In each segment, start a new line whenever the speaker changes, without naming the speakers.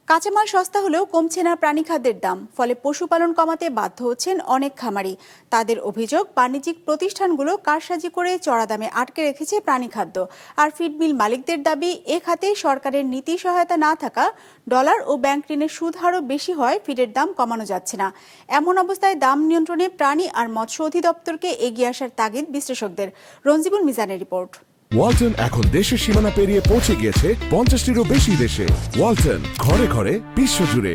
কাঁচামাল সস্তা হলেও কমছে না প্রাণীখাদ্যের দাম, ফলে পশুপালন কমাতে বাধ্য হচ্ছেন অনেক খামারি। তাদের অভিযোগ, বাণিজ্যিক প্রতিষ্ঠানগুলো কারসাজি করে চড়া দামে আটকে রেখেছে প্রাণীখাদ্য। আর ফিডমিল মালিকদের দাবি, এ খাতে সরকারের নীতি সহায়তা না থাকা, ডলার ও ব্যাংক ঋণের সুদ হারও বেশি হয় ফিডের দাম কমানো যাচ্ছে না। এমন অবস্থায় দাম নিয়ন্ত্রণে প্রাণী আর মৎস্য অধিদপ্তরকে এগিয়ে আসার তাগিদ বিশ্লেষকদের। রঞ্জিবুল মিজানের রিপোর্ট।
ওয়ালটন এখন দেশের সীমানা পেরিয়ে পৌঁছে গিয়েছে 50টিরও বেশি দেশে। ওয়ালটন, ঘরে ঘরে বিশ্বজুড়ে।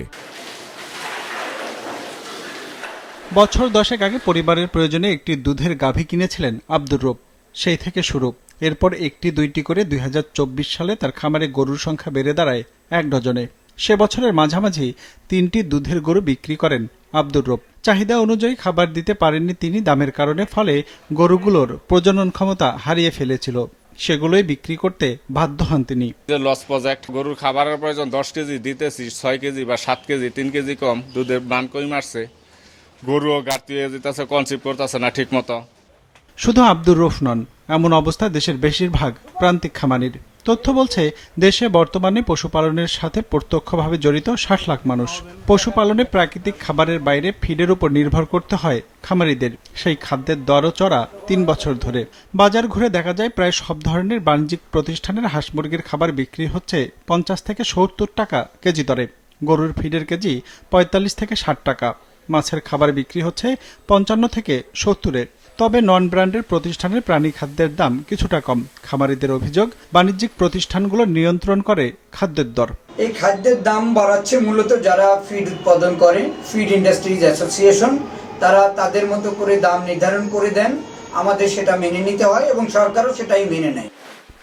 বছর 10 আগে পরিবারের প্রয়োজনে একটি দুধের গাভী কিনেছিলেন আব্দুর রব। সেই থেকে শুরু। এরপর একটি দুইটি করে 2024 সালে তার খামারে গরুর সংখ্যা বেড়ে দাঁড়ায় 1 ডজনে। সে বছরের মাঝামাঝি 3টি দুধের গরু বিক্রি করেন আব্দুর রব। চাহিদা অনুযায়ী খাবার দিতে পারেননি তিনি দামের কারণে, ফলে গরুগুলোর প্রজনন ক্ষমতা হারিয়ে ফেলেছিল। সেগুলোই বিক্রি করতে বাধ্য হন তিনি।
লস প্রজেক্ট, গরুর খাবারের প্রয়োজন 10 কেজি দিতেছি, 6 কেজি বা 7 কেজি, 3 কেজি কম, দুধের মান কই মারছে, গরুও ঘাটতি হয়ে যেতেছে, কনসিভ করতেছে না ঠিক মতো।
শুধু আব্দুর রফ নন, এমন অবস্থা দেশের বেশিরভাগ প্রান্তিক খামারির। তথ্য বলছে, দেশে বর্তমানে পশুপালনের সাথে প্রত্যক্ষভাবে জড়িত 60 লাখ মানুষ। পশুপালনে প্রাকৃতিক খাবারের বাইরে ফিডের উপর নির্ভর করতে হয় খামারিদের। সেই খাদ্যের দরও চড়া 3 বছর ধরে। বাজার ঘুরে দেখা যায়, প্রায় সব ধরনের বাণিজ্যিক প্রতিষ্ঠানের হাঁস মুরগির খাবার বিক্রি হচ্ছে 50 থেকে 70 টাকা কেজি দরে। গরুর ফিডের কেজি 45 থেকে 60 টাকা। মাছের খাবার বিক্রি হচ্ছে 55 থেকে 70-এ। তবে নন ব্র্যান্ডের প্রতিষ্ঠানের প্রাণী খাদ্যের দাম কিছুটা কম। খামারিদের অভিযোগ, বাণিজ্যিক প্রতিষ্ঠানগুলো নিয়ন্ত্রণ করে খাদ্যের দর।
এই খাদ্যের দাম বাড়াচ্ছে মূলত যারা ফিড উৎপাদন করে, ফিড ইন্ডাস্ট্রিজ অ্যাসোসিয়েশন, তারা তাদের মতো করে দাম নির্ধারণ করে দেন। আমাদের সেটা মেনে নিতে হয় এবং সরকারও সেটাই মেনে নেয়।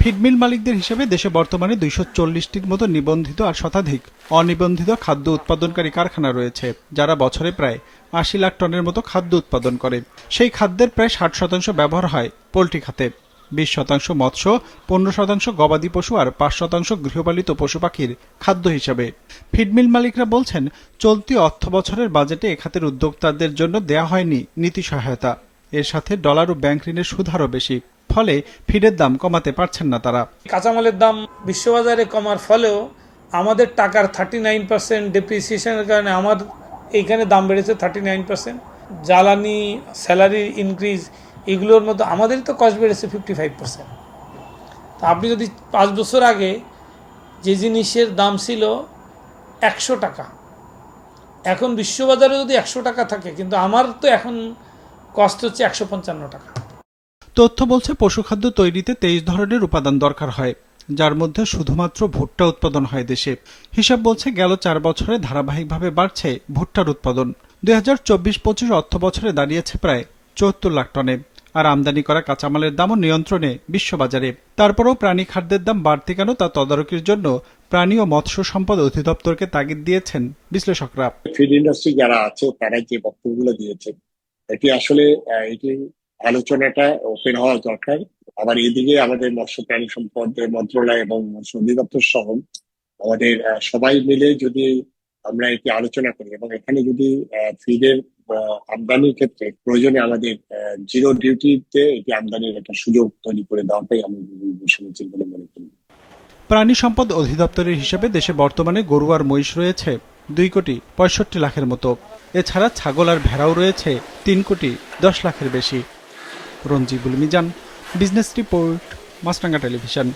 ফিডমিল মালিকদের হিসেবে দেশে বর্তমানে 240টির মতো নিবন্ধিত আর শতাধিক অনিবন্ধিত খাদ্য উৎপাদনকারী কারখানা রয়েছে, যারা বছরে প্রায় 80 লাখ টনের মতো খাদ্য উৎপাদন করে। সেই খাদ্যের প্রায় 60% ব্যবহার হয় পোল্ট্রি খাতে, 20% মৎস্য, 15% গবাদি পশু আর 5% গৃহপালিত পশু পাখির খাদ্য হিসাবে। ফিডমিল মালিকরা বলছেন, চলতি অর্থ বছরের বাজেটে এ খাতের উদ্যোক্তাদের জন্য দেয়া হয়নি নীতি সহায়তা। এর সাথে ডলার ও ব্যাংক ঋণের সুদ হারও বেশি, ফলে ফিডের দাম কমাতে পারছেন না তারা।
কাঁচামালের দাম বিশ্ববাজারে কমার ফলেও আমাদের টাকার 39% ডেপ্রিসিয়েশনের কারণে আমার এইখানে দাম বেড়েছে 39%। জ্বালানি, স্যালারি ইনক্রিজ, এগুলোর মধ্যে আমাদেরই তো কস্ট বেড়েছে 55%। তা আপনি যদি 5 বছর আগে যে জিনিসের দাম ছিল 100 টাকা, এখন বিশ্ববাজারে যদি 100 টাকা থাকে, কিন্তু আমার তো এখন কস্ট হচ্ছে 155 টাকা।
তথ্য বলছে, পশুখাদ্য তৈরিতে 23 ধরনের উপাদান দরকার হয়, যার মধ্যে শুধুমাত্র ভুট্টা উৎপাদন হয় দেশে। হিসাব বলছে, গেল 4 বছরে ধারাবাহিকভাবে বাড়ছে ভুট্টার উৎপাদন। 2024-25 অর্থ বছরে দাঁড়িয়েছে প্রায় 74 লাখ টনে। আর আমদানি করা কাঁচামালের দামও নিয়ন্ত্রণে বিশ্ববাজারে। তারপরেও প্রাণী খাদ্যের দাম বাড়তি কেন, তা তদারকির জন্য প্রাণী ও মৎস্য সম্পদ অধিদপ্তরকে তাগিদ দিয়েছেন বিশ্লেষকরা।
ফিড ইন্ডাস্ট্রি যারা আছে, তারা যে বক্তব্যগুলো দিয়েছে, এটি আসলে এটি আলোচনাটা ওপেন হওয়া দরকার। আবার এদিকে আমাদের মৎস্য প্রাণী সম্পদ মন্ত্রণালয় এবং মৎস্য অধিদপ্তর সহ আমাদের সবাই মিলে যদি আমরা এটি আলোচনা করি এবং এখানে যদি ফিডের আমদানির ক্ষেত্রে প্রয়োজনে আমাদের জিরো ডিউটিতে এটি আমদানির একটা সুযোগ তৈরি করে দেওয়াটাই আমি সমীচীন বলে মনে করি।
প্রাণী সম্পদ অধিদপ্তরের হিসেবে দেশে বর্তমানে গরু আর মহিষ রয়েছে 2,65 লাখের মতো। এছাড়া ছাগল আর ভেড়াও রয়েছে 3,10 লাখের বেশি। রঞ্জিবুল মিজান, বিজনেস রিপোর্ট, মাছরাঙ্গা টেলিভিশন।